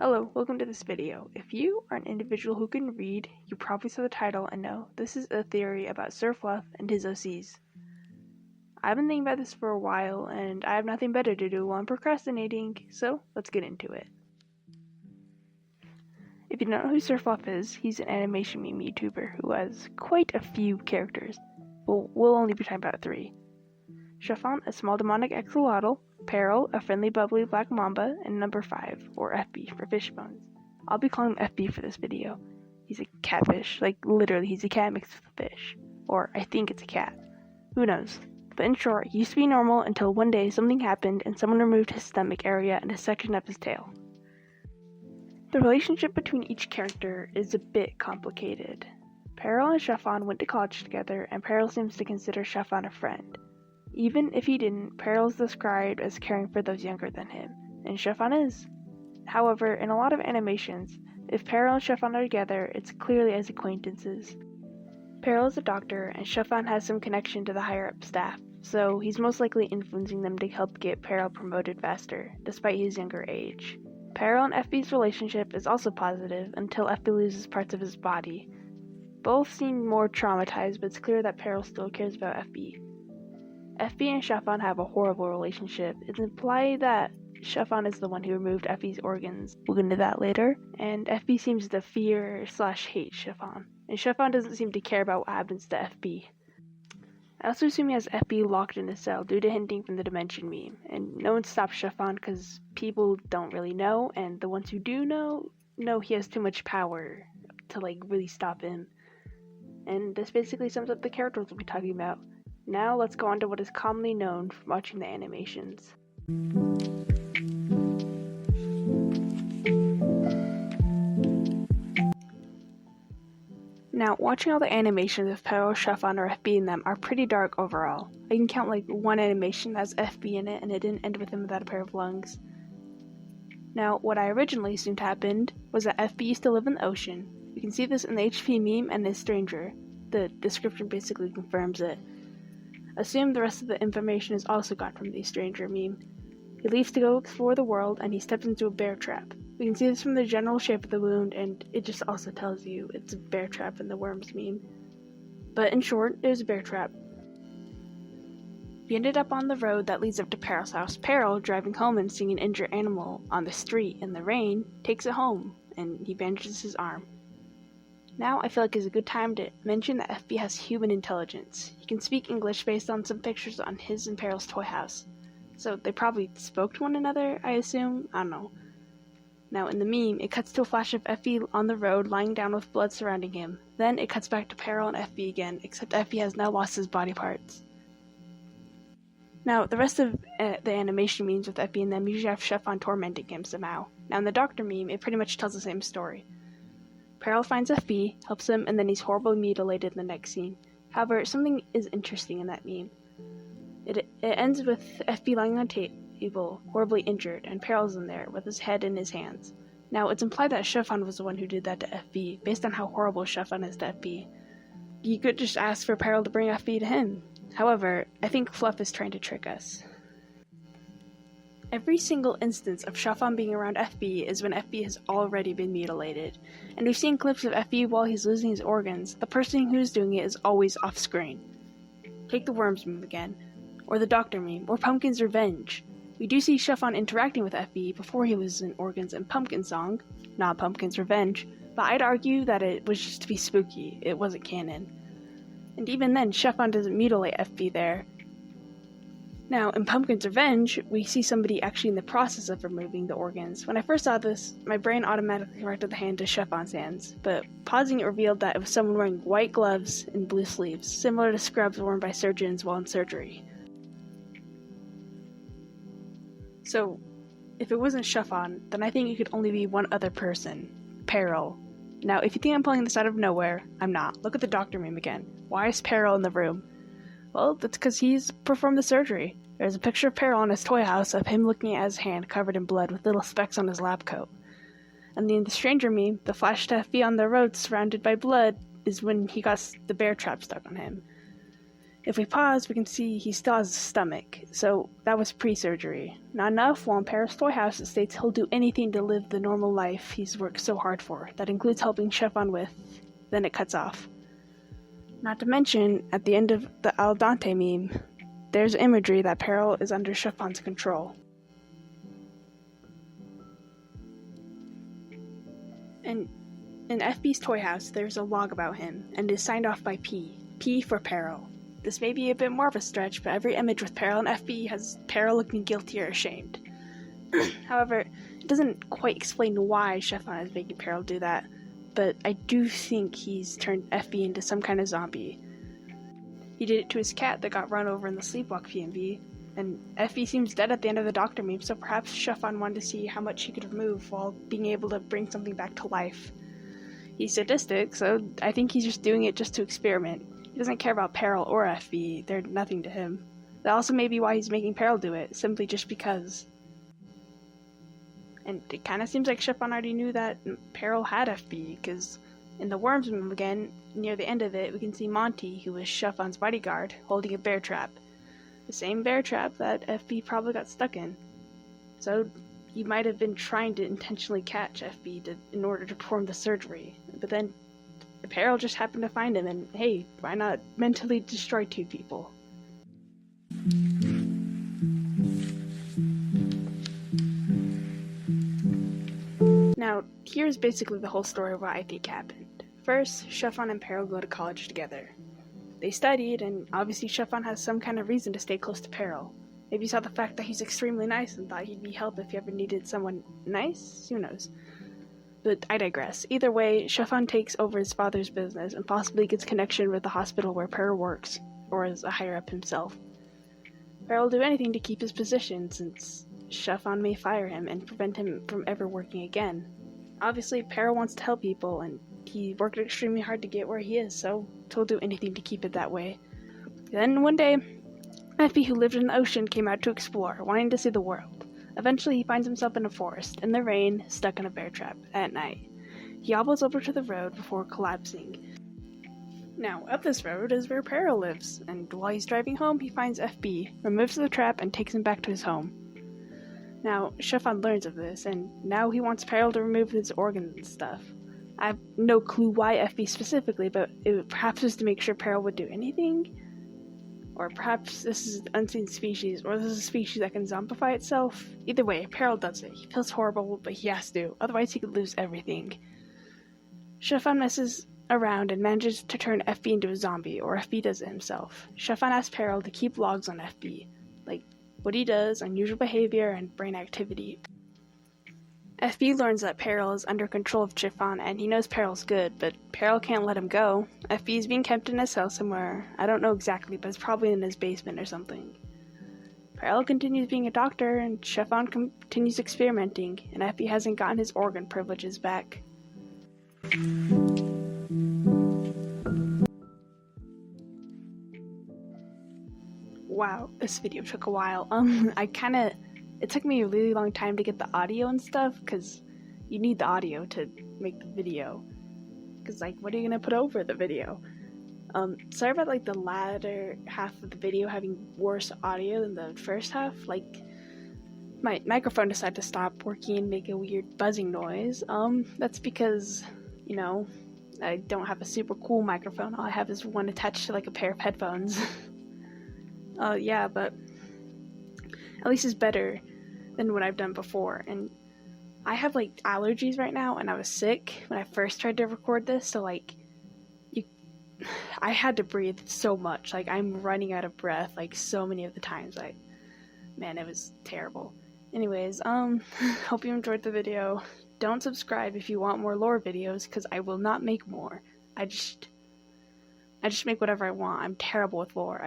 Hello, welcome to this video. If you are an individual who can read, you probably saw the title and know this is a theory about Sir Fluff and his OCs. I've been thinking about this for a while and I have nothing better to do while I'm procrastinating, so let's get into it. If you don't know who Sir Fluff is, he's an animation meme YouTuber who has quite a few characters. We'll only be talking about 3. Chiffon, a small demonic axolotl, Peril, a friendly bubbly black mamba, and number 5, or FB for fish bones. I'll be calling him FB for this video. He's a catfish, like literally he's a cat mixed with a fish. Or I think it's a cat. Who knows? But in short, he used to be normal until one day something happened and someone removed his stomach area and a section of his tail. The relationship between each character is a bit complicated. Peril and Chiffon went to college together and Peril seems to consider Chiffon a friend. Even if he didn't, Peril is described as caring for those younger than him, and Chiffon is. However, in a lot of animations, if Peril and Chiffon are together, it's clearly as acquaintances. Peril is a doctor, and Chiffon has some connection to the higher-up staff, so he's most likely influencing them to help get Peril promoted faster, despite his younger age. Peril and FB's relationship is also positive until FB loses parts of his body. Both seem more traumatized, but it's clear that Peril still cares about FB. FB and Chiffon have a horrible relationship. It's implied that Chiffon is the one who removed FB's organs. We'll get into that later. And FB seems to fear/hate Chiffon. And Chiffon doesn't seem to care about what happens to FB. I also assume he has FB locked in a cell due to hinting from the Dimension meme. And no one stops Chiffon because people don't really know. And the ones who do know he has too much power to really stop him. And this basically sums up the characters we'll be talking about. Now let's go on to what is commonly known from watching the animations. Now, watching all the animations of Peril, Chiffon, or FB in them are pretty dark overall. I can count one animation that has FB in it and it didn't end with him without a pair of lungs. Now, what I originally assumed happened was that FB used to live in the ocean. You can see this in the HP meme and the Stranger. The description basically confirms it. Assume the rest of the information is also gone from the Stranger meme. He leaves to go explore the world and he steps into a bear trap. We can see this from the general shape of the wound and it just also tells you it's a bear trap in the worms meme. But in short, it was a bear trap. He ended up on the road that leads up to Peril's house. Peril, driving home and seeing an injured animal on the street in the rain, takes it home and he bandages his arm. Now I feel like is a good time to mention that FB has human intelligence. He can speak English based on some pictures on his and Peril's toy house. So they probably spoke to one another, I assume? I don't know. Now in the meme, it cuts to a flash of FB on the road lying down with blood surrounding him. Then it cuts back to Peril and FB again, except FB has now lost his body parts. Now the rest of the animation memes with FB and them usually have Chiffon tormenting him somehow. Now in the Doctor meme, it pretty much tells the same story. Peril finds FB, helps him, and then he's horribly mutilated in the next scene. However, something is interesting in that meme. It ends with FB lying on table, horribly injured, and Peril's in there with his head in his hands. Now, it's implied that Chiffon was the one who did that to FB, based on how horrible Chiffon is to FB. You could just ask for Peril to bring FB to him. However, I think Fluff is trying to trick us. Every single instance of Chiffon being around FB is when FB has already been mutilated, and we've seen clips of FB while he's losing his organs. The person who's doing it is always off screen. Take the worms meme again, or the Doctor meme, or Pumpkin's revenge. We do see Chiffon interacting with FB before he loses his organs in Pumpkin Song, not Pumpkin's revenge, but I'd argue that it was just to be spooky, it wasn't canon. And even then, Chiffon doesn't mutilate FB there. Now, in Pumpkin's Revenge, we see somebody actually in the process of removing the organs. When I first saw this, my brain automatically directed the hand to Chiffon's hands, but pausing it revealed that it was someone wearing white gloves and blue sleeves, similar to scrubs worn by surgeons while in surgery. So, if it wasn't Chiffon, then I think it could only be one other person, Peril. Now, if you think I'm pulling this out of nowhere, I'm not. Look at the Doctor meme again. Why is Peril in the room? Well, that's because he's performed the surgery. There's a picture of Peril in his toy house of him looking at his hand covered in blood with little specks on his lab coat. And in the Stranger meme, the flash to FB on the road surrounded by blood is when he got the bear trap stuck on him. If we pause, we can see he still has a stomach, so that was pre-surgery. Not enough, while in Peril's toy house, it states he'll do anything to live the normal life he's worked so hard for. That includes helping Chiffon with. Then it cuts off. Not to mention, at the end of the Al Dente meme, there's imagery that Peril is under Chiffon's control. And in FB's toy house, there's a log about him, and is signed off by P. P for Peril. This may be a bit more of a stretch, but every image with Peril and FB has Peril looking guilty or ashamed. However, it doesn't quite explain why Chiffon is making Peril do that, but I do think he's turned FB into some kind of zombie. He did it to his cat that got run over in the Sleepwalk PMV, and FB seems dead at the end of the doctor meme, so perhaps Chiffon wanted to see how much he could remove while being able to bring something back to life. He's sadistic, so I think he's just doing it just to experiment. He doesn't care about Peril or FB, they're nothing to him. That also may be why he's making Peril do it, simply just because. And it kinda seems like Chiffon already knew that Peril had FB, because in the Worms meme again, near the end of it, we can see Monty, who was Chiffon's bodyguard, holding a bear trap. The same bear trap that FB probably got stuck in. So he might have been trying to intentionally catch FB in order to perform the surgery, but then Peril just happened to find him, and hey, why not mentally destroy two people? Now, here's basically the whole story of what I think happened. First, Chiffon and Peril go to college together. They studied, and obviously Chiffon has some kind of reason to stay close to Peril. Maybe he saw the fact that he's extremely nice and thought he'd be help if he ever needed someone nice? Who knows? But I digress. Either way, Chiffon takes over his father's business and possibly gets connection with the hospital where Peril works, or as a higher-up himself. Peril will do anything to keep his position, since Chiffon may fire him and prevent him from ever working again. Obviously, Peril wants to help people, and he worked extremely hard to get where he is, so he'll do anything to keep it that way. Then one day, Effie, who lived in the ocean, came out to explore, wanting to see the world. Eventually, he finds himself in a forest, in the rain, stuck in a bear trap, at night. He hobbles over to the road before collapsing. Now, up this road is where Peril lives, and while he's driving home, he finds FB, removes the trap, and takes him back to his home. Now, Chiffon learns of this, and now he wants Peril to remove his organs and stuff. I have no clue why FB specifically, but it perhaps was to make sure Peril would do anything? Or perhaps this is an unseen species, or this is a species that can zombify itself. Either way, Peril does it. He feels horrible, but he has to, otherwise he could lose everything. Chiffon messes around and manages to turn FB into a zombie, or FB does it himself. Chiffon asks Peril to keep logs on FB, like what he does, unusual behavior, and brain activity. FB learns that Peril is under control of Chiffon, and he knows Peril's good, but Peril can't let him go. FB is being kept in a cell somewhere. I don't know exactly, but it's probably in his basement or something. Peril continues being a doctor, and Chiffon continues experimenting, and FB hasn't gotten his organ privileges back. Wow, this video took a while. It took me a really long time to get the audio and stuff, because you need the audio to make the video. Because, what are you going to put over the video? Sorry about, the latter half of the video having worse audio than the first half. My microphone decided to stop working and make a weird buzzing noise. That's because, I don't have a super cool microphone. All I have is one attached to, a pair of headphones. Yeah, but at least it's better than what I've done before, and I have allergies right now, and I was sick when I first tried to record this, so I had to breathe so much, I'm running out of breath so many of the times. Man, it was terrible. Anyways, hope you enjoyed the video. Don't subscribe if you want more lore videos, because I will not make more. I just make whatever I want. I'm terrible with lore.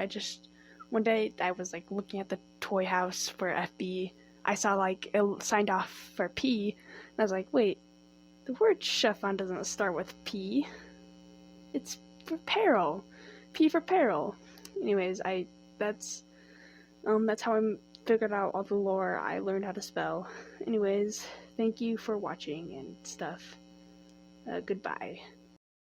One day I was looking at the toy house for FB. I saw it signed off for P, and I was like, wait, the word Chiffon doesn't start with P. It's for Peril. P for Peril. Anyways, that's how I figured out all the lore. I learned how to spell. Anyways, thank you for watching and stuff. Goodbye.